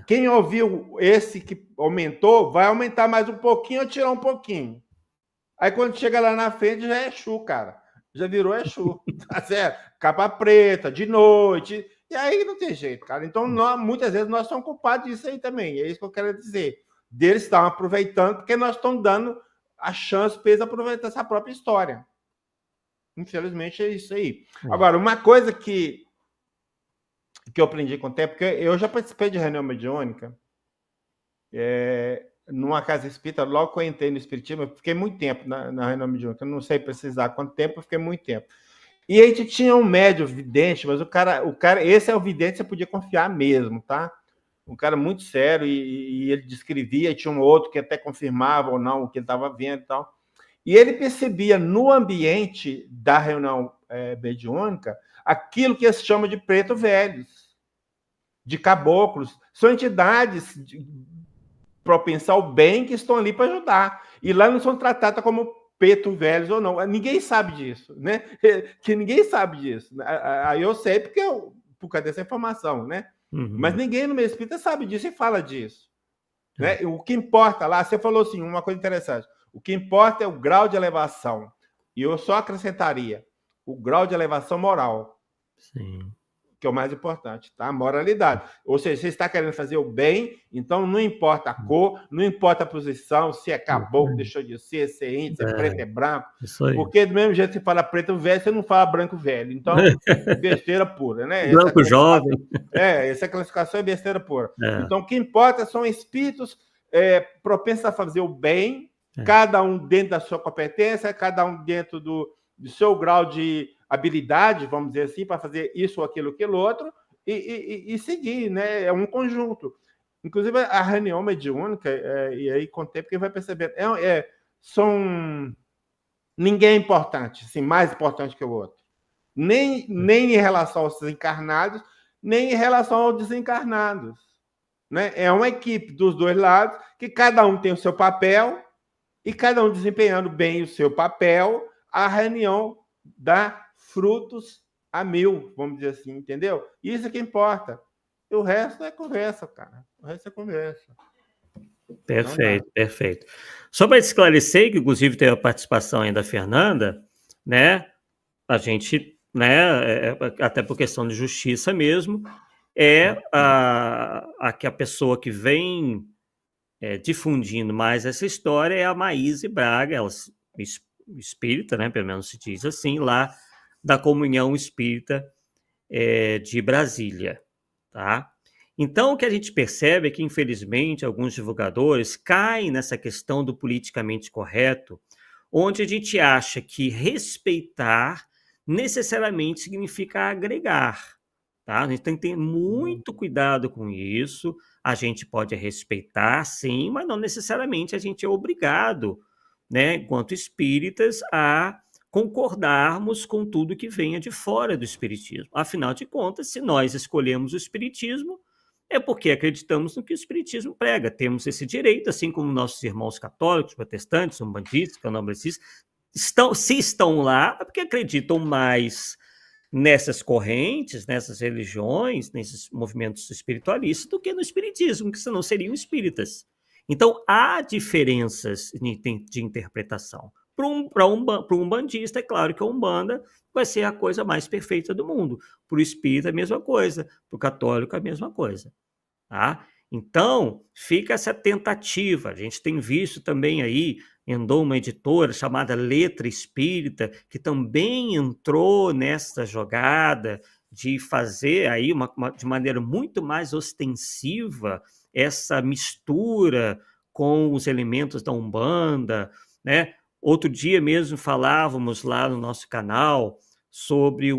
Quem ouviu esse que aumentou, vai aumentar mais um pouquinho ou tirar um pouquinho. Aí, quando chega lá na frente, já é Exu, cara. Já virou Exu. Tá certo? Capa preta, de noite. E aí não tem jeito, cara. Então, muitas vezes, nós somos culpados disso aí também. É isso que eu quero dizer. Deles estão aproveitando, porque nós estamos dando a chance para eles aproveitar essa própria história. Infelizmente, é isso aí. Agora, uma coisa que eu aprendi com o tempo, porque eu já participei de reunião mediúnica, numa casa espírita, logo que eu entrei no espiritismo, eu fiquei muito tempo na reunião mediúnica, eu não sei precisar quanto tempo, eu fiquei muito tempo. E a gente tinha um médium vidente, mas o cara, esse é o vidente, você podia confiar mesmo, tá? Um cara muito sério, e ele descrevia, e tinha um outro que até confirmava ou não o que ele estava vendo e tal. E ele percebia no ambiente da reunião mediúnica aquilo que eles chamam de preto velhos, de caboclos. São entidades propensas ao bem que estão ali para ajudar. E lá não são tratadas como preto velhos ou não. Ninguém sabe disso, né? Que ninguém sabe disso. Aí eu sei por causa dessa informação, né? Mas ninguém no meio espírita sabe disso e fala disso. Né? O que importa lá, você falou assim, uma coisa interessante, o que importa é o grau de elevação. E eu só acrescentaria o grau de elevação moral. Sim. Que é o mais importante, tá? Moralidade. Ou seja, você está querendo fazer o bem, então não importa a cor, não importa a posição, se é caboclo, deixou de ser, se é índio, se é preto, é branco. Porque do mesmo jeito que você fala preto velho, você não fala branco velho. Então, besteira pura, né? Branco jovem. Essa classificação é besteira pura. Então, o que importa são espíritos propensos a fazer o bem, cada um dentro da sua competência, cada um dentro do seu grau de habilidade, vamos dizer assim, para fazer isso, aquilo, aquilo outro, e seguir, né? É um conjunto. Inclusive, a reunião mediúnica, e aí com o tempo que vai perceber, ninguém é importante, assim, mais importante que o outro. Nem em relação aos encarnados, nem em relação aos desencarnados. Né? É uma equipe dos dois lados, que cada um tem o seu papel, e cada um desempenhando bem o seu papel, a reunião dá frutos a 1000, vamos dizer assim, entendeu? Isso é que importa. E o resto é conversa, cara. O resto é conversa. Perfeito, perfeito. Só para esclarecer, que inclusive teve a participação aí da Fernanda, né? A gente, né, até por questão de justiça mesmo, a pessoa que vem difundindo mais essa história é a Maíse Braga, ela espírita, né, pelo menos se diz assim, lá da Comunhão Espírita de Brasília, tá? Então, o que a gente percebe é que, infelizmente, alguns divulgadores caem nessa questão do politicamente correto, onde a gente acha que respeitar necessariamente significa agregar, tá? A gente tem que ter muito cuidado com isso. A gente pode respeitar, sim, mas não necessariamente a gente é obrigado, né, enquanto espíritas, a concordarmos com tudo que venha de fora do espiritismo. Afinal de contas, se nós escolhemos o espiritismo, é porque acreditamos no que o espiritismo prega. Temos esse direito, assim como nossos irmãos católicos, protestantes, umbandistas, candomblecistas, se estão lá, é porque acreditam mais nessas correntes, nessas religiões, nesses movimentos espiritualistas, do que no espiritismo, que senão seriam espíritas. Então, há diferenças de interpretação. Para um umbandista, é claro que a Umbanda vai ser a coisa mais perfeita do mundo. Para o espírita, a mesma coisa. Para o católico, a mesma coisa. Tá? Então, fica essa tentativa. A gente tem visto também aí, andou uma editora chamada Letra Espírita, que também entrou nessa jogada de fazer aí de maneira muito mais ostensiva essa mistura com os elementos da Umbanda, né? Outro dia mesmo falávamos lá no nosso canal sobre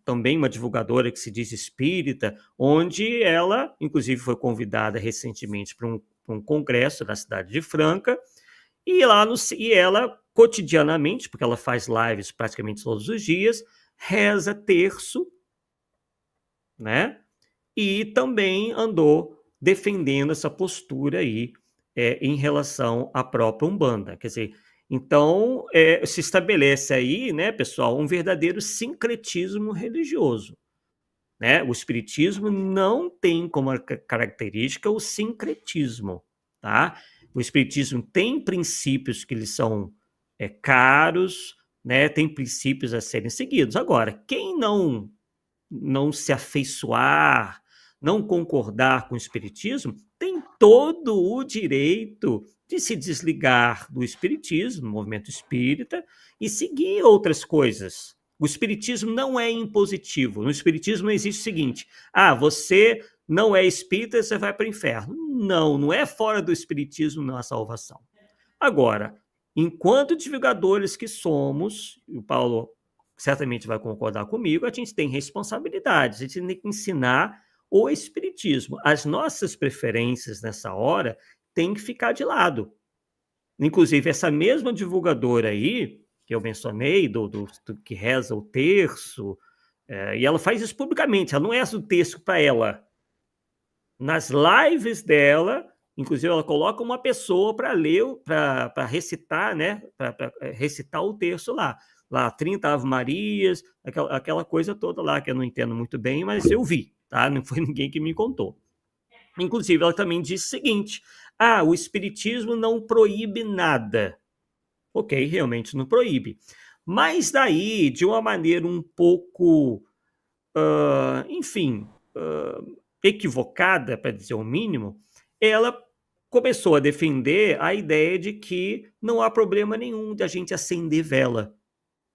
também uma divulgadora que se diz espírita, onde ela, inclusive, foi convidada recentemente para um congresso na cidade de Franca, e ela, cotidianamente, porque ela faz lives praticamente todos os dias, reza terço, né? E também andou defendendo essa postura aí em relação à própria Umbanda. Quer dizer, então se estabelece aí, né, pessoal, um verdadeiro sincretismo religioso. Né? O espiritismo não tem como característica o sincretismo. Tá? O espiritismo tem princípios que lhes são caros, né? Tem princípios a serem seguidos. Agora, quem não se afeiçoar, não concordar com o espiritismo, tem todo o direito de se desligar do espiritismo, do movimento espírita, e seguir outras coisas. O espiritismo não é impositivo. No espiritismo não existe o seguinte: você não é espírita, você vai para o inferno. Não é fora do espiritismo não a salvação. Agora, enquanto divulgadores que somos, e o Paulo certamente vai concordar comigo, a gente tem responsabilidade, a gente tem que ensinar o espiritismo. As nossas preferências nessa hora têm que ficar de lado. Inclusive, essa mesma divulgadora aí, que eu mencionei, do que reza o terço, e ela faz isso publicamente, ela não reza o terço para ela. Nas lives dela, inclusive, ela coloca uma pessoa para ler, para recitar, né? Para recitar o terço lá. 30 Ave Marias, aquela coisa toda lá, que eu não entendo muito bem, mas eu vi, tá? Não foi ninguém que me contou. Inclusive, ela também disse o seguinte: o espiritismo não proíbe nada. Ok, realmente não proíbe. Mas daí, de uma maneira um pouco, equivocada, para dizer o mínimo, ela começou a defender a ideia de que não há problema nenhum de a gente acender vela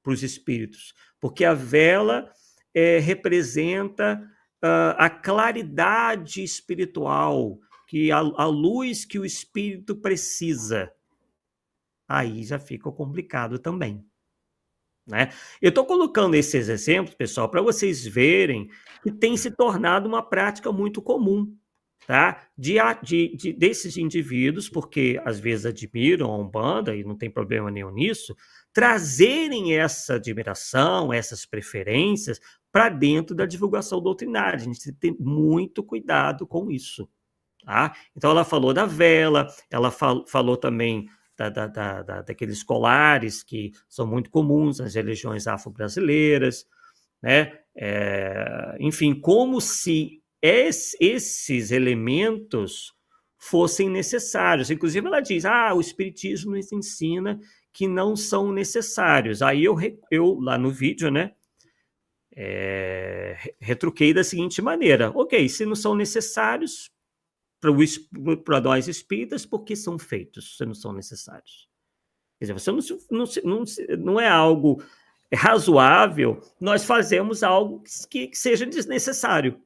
para os espíritos, porque a vela representa a claridade espiritual, que a luz que o espírito precisa. Aí já fica complicado também. né? Eu estou colocando esses exemplos, pessoal, para vocês verem que tem se tornado uma prática muito comum, tá? Desses indivíduos, porque às vezes admiram a Umbanda, e não tem problema nenhum nisso, trazerem essa admiração, essas preferências para dentro da divulgação doutrinária. A gente tem que ter muito cuidado com isso, tá? Então, ela falou da vela, ela falou também daqueles colares que são muito comuns nas religiões afro-brasileiras, né? Enfim, como se esses elementos fossem necessários. Inclusive, ela diz, o Espiritismo nos ensina que não são necessários. Aí eu lá no vídeo, né, retruquei da seguinte maneira: ok, se não são necessários para nós espíritas, por que são feitos se não são necessários? Quer dizer, não é algo razoável nós fazemos algo que seja desnecessário,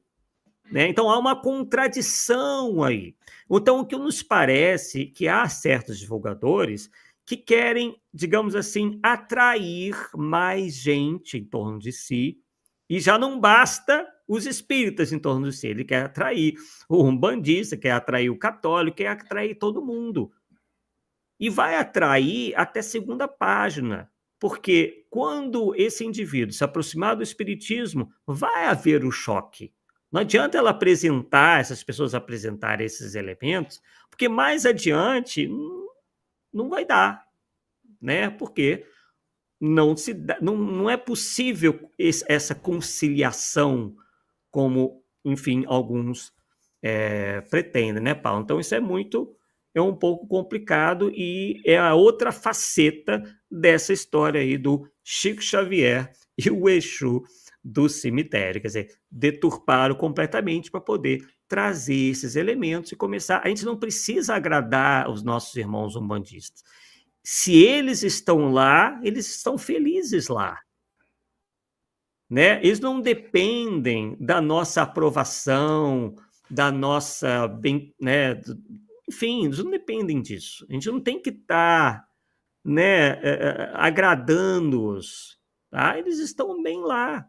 né? Então, há uma contradição aí. Então, o que nos parece que há certos divulgadores que querem, digamos assim, atrair mais gente em torno de si, e já não basta os espíritas em torno de si, ele quer atrair o umbandista, quer atrair o católico, quer atrair todo mundo. E vai atrair até segunda página, porque quando esse indivíduo se aproximar do espiritismo, vai haver o choque. Não adianta ela essas pessoas apresentarem esses elementos, porque mais adiante não vai dar, né? Porque não é possível essa conciliação como, enfim, alguns pretendem, né, Paulo? Então, isso é um pouco complicado e é a outra faceta dessa história aí do Chico Xavier e o Exu do cemitério. Quer dizer, deturparam completamente para poder trazer esses elementos e começar. A gente não precisa agradar os nossos irmãos umbandistas. Se eles estão lá, eles estão felizes lá, né? Eles não dependem da nossa aprovação, da nossa né? Enfim, eles não dependem disso. A gente não tem que estar, né, agradando-os, tá? Eles estão bem lá,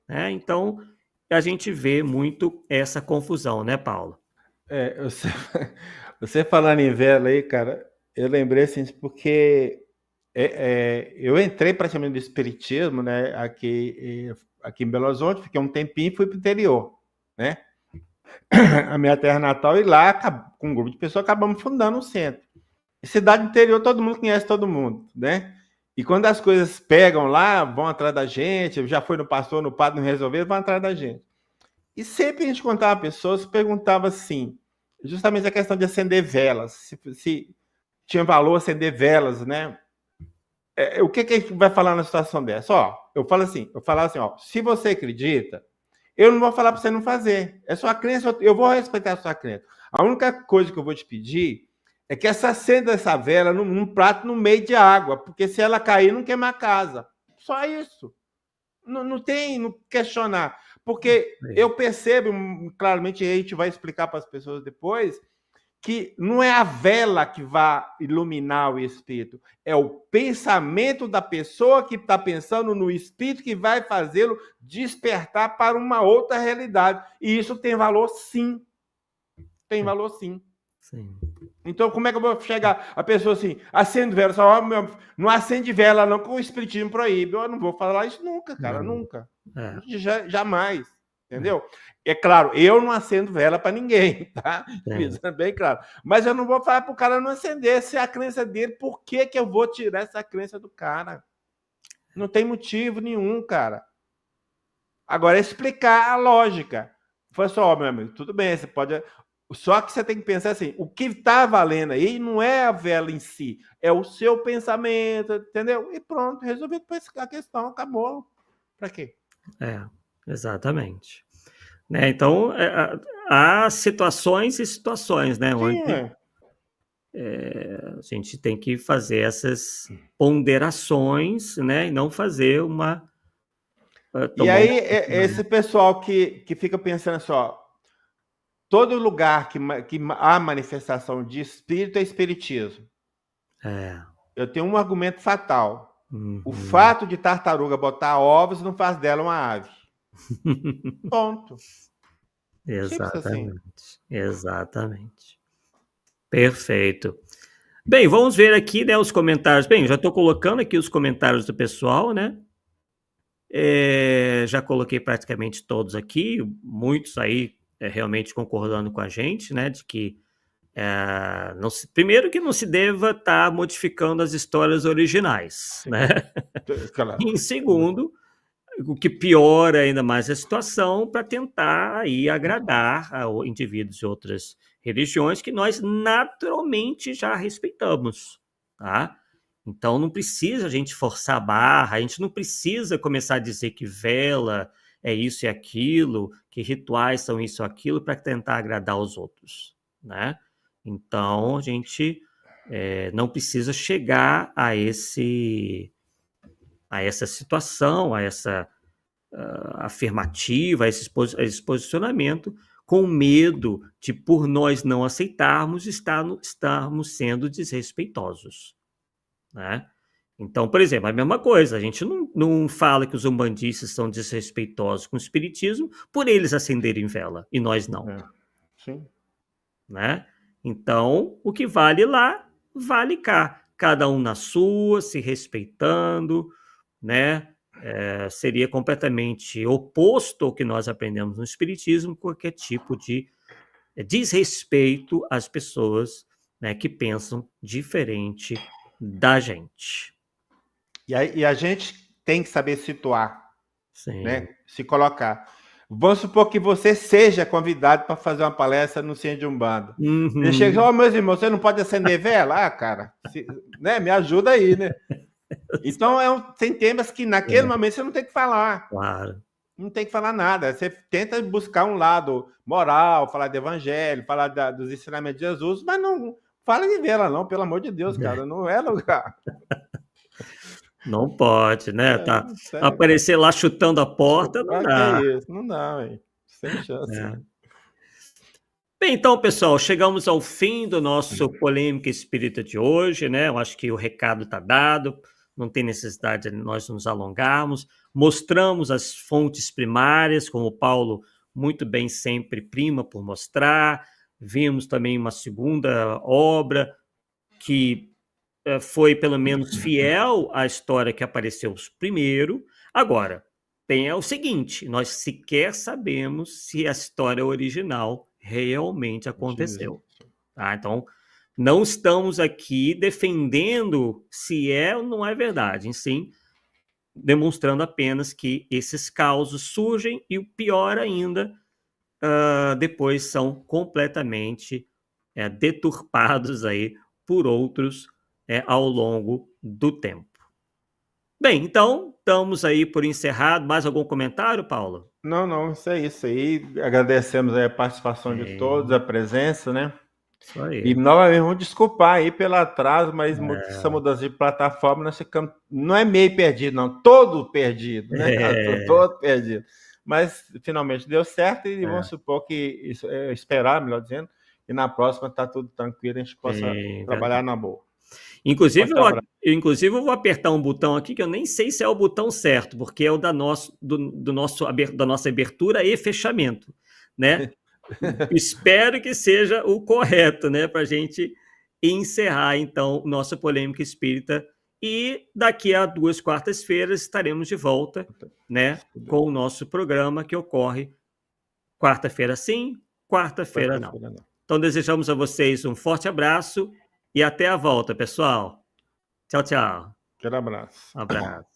né? Então, a gente vê muito essa confusão, né, Paulo? Você falando em vela aí, cara, eu lembrei assim, porque eu entrei praticamente no espiritismo, né, aqui em Belo Horizonte, fiquei um tempinho e fui para o interior, né? A minha terra natal, e lá, com um grupo de pessoas, acabamos fundando um centro. E cidade interior, todo mundo conhece todo mundo, né? E quando as coisas pegam lá, vão atrás da gente, já foi no pastor, no padre, não resolveram, vão atrás da gente. E sempre a gente contava pessoas, perguntava assim, justamente a questão de acender velas, se tinha valor acender velas, né? O que a gente vai falar na situação dessa? Eu falava assim, se você acredita, eu não vou falar para você não fazer. É sua crença, eu vou respeitar a sua crença. A única coisa que eu vou te pedir é que acenda essa vela num prato no meio de água, porque se ela cair, não queima a casa. Só isso. Não tem no questionar. Porque eu percebo, claramente, e a gente vai explicar para as pessoas depois, que não é a vela que vai iluminar o espírito, é o pensamento da pessoa que está pensando no espírito que vai fazê-lo despertar para uma outra realidade. E isso tem valor, sim. Tem valor, sim. Sim. Então, como é que eu vou chegar a pessoa assim, acende vela, só, não acende vela não, que o espiritismo proíbe. Eu não vou falar isso nunca, cara, nunca. Jamais, entendeu? É claro, eu não acendo vela para ninguém, tá? Isso é bem claro. Mas eu não vou falar para o cara não acender, se é a crença dele, por que eu vou tirar essa crença do cara? Não tem motivo nenhum, cara. Agora, explicar a lógica. Foi só, meu amigo, tudo bem, você pode... Só que você tem que pensar assim, o que está valendo aí não é a vela em si, é o seu pensamento, entendeu? E pronto, resolvido a questão, acabou. Para quê? Exatamente. Né? Então, há situações e situações, né? Onde a gente tem que fazer essas ponderações, né? E não fazer uma... E aí, esse pessoal que fica pensando só, todo lugar que há manifestação de espírito é espiritismo. Eu tenho um argumento fatal. O fato de tartaruga botar ovos não faz dela uma ave. Ponto. Exatamente. Exatamente. Perfeito. Bem, vamos ver aqui, né, os comentários. Bem, já estou colocando aqui os comentários do pessoal, né? Já coloquei praticamente todos aqui, muitos aí realmente concordando com a gente, né? De que primeiro que não se deva estar modificando as histórias originais, né? Claro. E em segundo, o que piora ainda mais a situação para tentar aí agradar a indivíduos de outras religiões que nós naturalmente já respeitamos, tá? Então não precisa a gente forçar a barra, a gente não precisa começar a dizer que vela é isso e aquilo, que rituais são isso ou aquilo para tentar agradar os outros, né? Então a gente não precisa chegar a essa situação, a essa afirmativa, a esse posicionamento, com medo de, por nós não aceitarmos, estarmos sendo desrespeitosos, né? Então, por exemplo, a mesma coisa, a gente não fala que os umbandistas são desrespeitosos com o espiritismo por eles acenderem vela, e nós não. Sim. Né? Então, o que vale lá, vale cá. Cada um na sua, se respeitando, né? Seria completamente oposto ao que nós aprendemos no Espiritismo, qualquer tipo de desrespeito às pessoas, né, que pensam diferente da gente. E a gente tem que saber situar, Sim. Né? Se colocar. Vamos supor que você seja convidado para fazer uma palestra no Centro de Umbanda. Você chega, meus irmãos, você não pode acender vela? Cara, né? Me ajuda aí, né? Então, tem temas que naquele momento você não tem que falar. Claro. Não tem que falar nada. Você tenta buscar um lado moral, falar de evangelho, falar dos ensinamentos de Jesus, mas não fala de vela, não, pelo amor de Deus, cara. Não é lugar. Não pode, né? Aparecer lá chutando a porta, não dá. Que é isso? Não dá, velho. Sem chance. Bem, então, pessoal, chegamos ao fim do nosso Polêmica Espírita de hoje, né? Eu acho que o recado está dado, não tem necessidade de nós nos alongarmos. Mostramos as fontes primárias, como o Paulo muito bem sempre prima por mostrar. Vimos também uma segunda obra que foi pelo menos fiel à história que apareceu primeiro. Agora, tem o seguinte, nós sequer sabemos se a história original realmente aconteceu. Tá? Então, não estamos aqui defendendo se é ou não é verdade, sim, demonstrando apenas que esses causos surgem e o pior ainda, depois são completamente deturpados aí por outros ao longo do tempo. Bem, então, estamos aí por encerrado. Mais algum comentário, Paulo? Não, isso aí. Agradecemos aí a participação de todos, a presença, né? Isso aí. E novamente, vamos desculpar aí pelo atraso, mas essa mudança de plataforma, nós ficamos, não é meio perdido, não, todo perdido, né? Todo perdido. Mas finalmente deu certo e vamos supor que, esperar, melhor dizendo, e na próxima está tudo tranquilo, a gente possa trabalhar na boa. Inclusive, eu vou apertar um botão aqui que eu nem sei se é o botão certo, porque é o da nossa abertura e fechamento, né? Espero que seja o correto, né? Para a gente encerrar, então, nossa Polêmica Espírita. E daqui a 2 quartas-feiras estaremos de volta, né? Com o nosso programa que ocorre quarta-feira sim, quarta-feira não. Então, desejamos a vocês um forte abraço e até a volta, pessoal. Tchau, tchau. Aquele abraço. Um abraço.